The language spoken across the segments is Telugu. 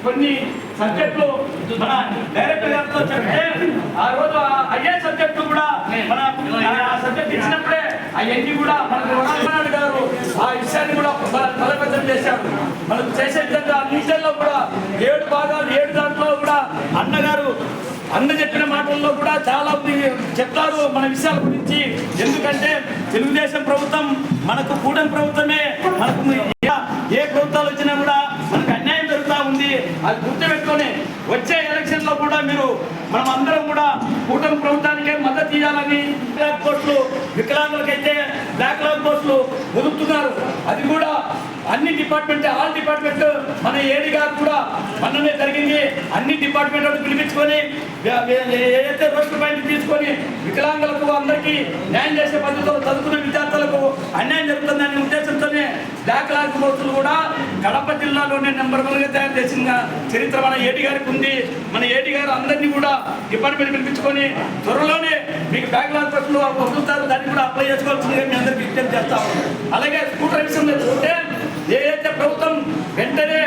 కొన్ని సబ్జెక్టులు మన డైరెక్టర్ గారితో చెప్తే ఆ రోజు అయ్యే సబ్జెక్టు కూడా మన సబ్జెక్ట్ ఇచ్చినప్పుడే అవన్నీ కూడా మనకు గారు ఆ విషయాన్ని కూడా బలపతం చేశారు. మనకు చేసే విధంగా అన్ని విషయాల్లో కూడా 7 భాగాలు 7 దాంట్లో కూడా అన్నగారు అన్న చెప్పిన మాటల్లో కూడా చాలా చెప్తారు మన విషయాల గురించి. ఎందుకంటే తెలుగుదేశం ప్రభుత్వం మనకు కూటమి ప్రభుత్వమే. మనకు ఏ ప్రభుత్వాలు వచ్చినా కూడా మనకు అన్యాయం జరుగుతూ ఉంది. అది గుర్తుపెట్టుకొని వచ్చే ఎలక్షన్ లో కూడా మనం అందరం కూడా కూటమి ప్రభుత్వానికే మద్దతు ఇవ్వాలని బ్లాక్ పోస్టులు వికలాంగులకైతే బ్యాక్లాగ్ పోస్టులు వదులుతున్నారు. అది కూడా అన్ని డిపార్ట్మెంట్ ఆల్ డిపార్ట్మెంట్ మన ఏడి గారు కూడా మొన్ననే జరిగింది. అన్ని డిపార్ట్మెంట్ పిలిపించుకొని ఏదైతే రోస్టర్ పాయింట్ తీసుకొని వికలాంగులకు అందరికీ న్యాయం చేసే పద్ధతిలో చదువుకున్న విద్యార్థులకు అన్యాయం జరుగుతుందనే ఉద్దేశంతోనే బ్యాక్లాగ్ పోస్టులు కూడా కడప జిల్లాలోనే నెంబర్ 1గా తయారు చేసిన చరిత్ర మన ఏడి గారికి ఉంది. మన ఏడి గారు అందరినీ కూడా డిపార్ట్మెంట్ పిలిపించుకొని త్వరలోనే మీకు బ్యాక్లాగ్ పోస్టులు వదులుతారు, దాన్ని కూడా అప్లై చేసుకోవాల్సిందిగా మీ అందరికీ విజ్ఞప్తి చేస్తాము. అలాగే స్కూటర్ విషయంలో చూస్తే ఏదైతే ప్రభుత్వం వెంటనే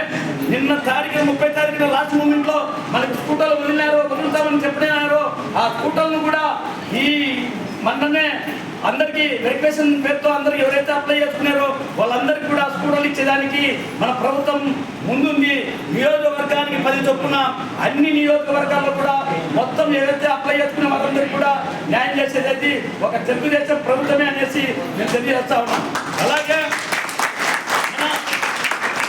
నిన్న 30 తారీఖున లాస్ట్ మూమెంట్ లో మనకి స్కూటర్లు వదులుతామని చెప్పినారో ఆ స్కూటర్లను కూడా ఈ మొన్ననే అందరికీ వెరిఫికేషన్ పేరుతో అందరికి ఎవరైతే అప్లై చేసుకున్నారో వాళ్ళందరికీ కూడా స్కూటర్లు ఇచ్చేదానికి మన ప్రభుత్వం ముందుంది. నియోజకవర్గానికి 10 చొప్పున అన్ని నియోజకవర్గాల్లో కూడా మొత్తం ఏదైతే అప్లై చేసుకున్న వాళ్ళందరికీ కూడా న్యాయం చేసేది ఒక తెలుగుదేశం ప్రభుత్వమే అనేసి నేను తెలియజేస్తా ఉన్నాం. అలాగే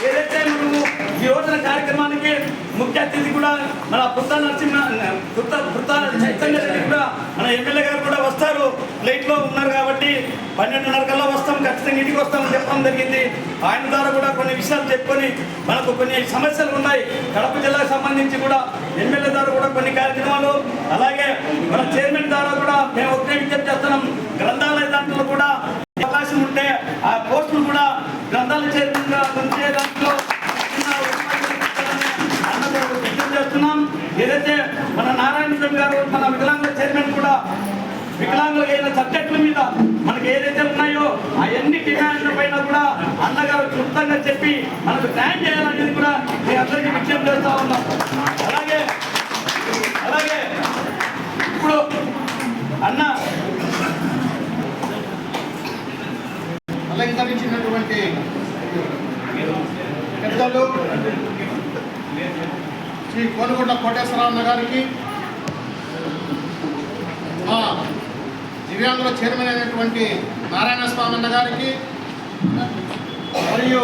ఏదైతే మనము ఈ యోజన కార్యక్రమానికి ముఖ్య అతిథి కూడా మన పుత్తా చైతన్య రెడ్డి కూడా మన ఎమ్మెల్యే గారు కూడా వస్తారు. ఫ్లైట్లో ఉన్నారు కాబట్టి 12:30 కల్లా వస్తాం, ఖచ్చితంగా ఇంటికి వస్తామని చెప్పడం జరిగింది. ఆయన ద్వారా కూడా కొన్ని విషయాలు చెప్పుకొని మనకు కొన్ని సమస్యలు ఉన్నాయి కడప జిల్లాకు సంబంధించి కూడా ఎమ్మెల్యే ద్వారా కూడా కొన్ని కార్యక్రమాలు, అలాగే మన చైర్మన్ ద్వారా కూడా మేము ఒకటే విజ్ఞప్తి చేస్తున్నాం. గ్రంథాలయ దాంట్లో కూడా అవకాశం ఉంటే ఆ పోస్టులు కూడా గ్రంథాలయ చైర్మన్గా ఉంచే దాంట్లో విజ్ఞప్తి చేస్తున్నాం. ఏదైతే మన నారాయణ స్వామి గారు మన వికలాంగుల చైర్మన్ కూడా వికలాంగులకు అయిన సబ్జెక్టుల మీద మనకి ఏదైతే ఉన్నాయో అవన్నీ డిమాండ్ల పైన కూడా అన్నగారు క్లుప్తంగా చెప్పి మనకు న్యాయం చేయాలనేది కూడా మీ అందరికీ విజ్ఞప్తి చేస్తా ఉన్నాం. అలాగే ఇప్పుడు అన్న అలంకరించినటువంటి పెద్దలు శ్రీ కోనుగుంట కోటేశ్వరరావు గారికి, దివ్యాంగుల చైర్మన్ అయినటువంటి నారాయణ స్వామి అన్న గారికి, మరియు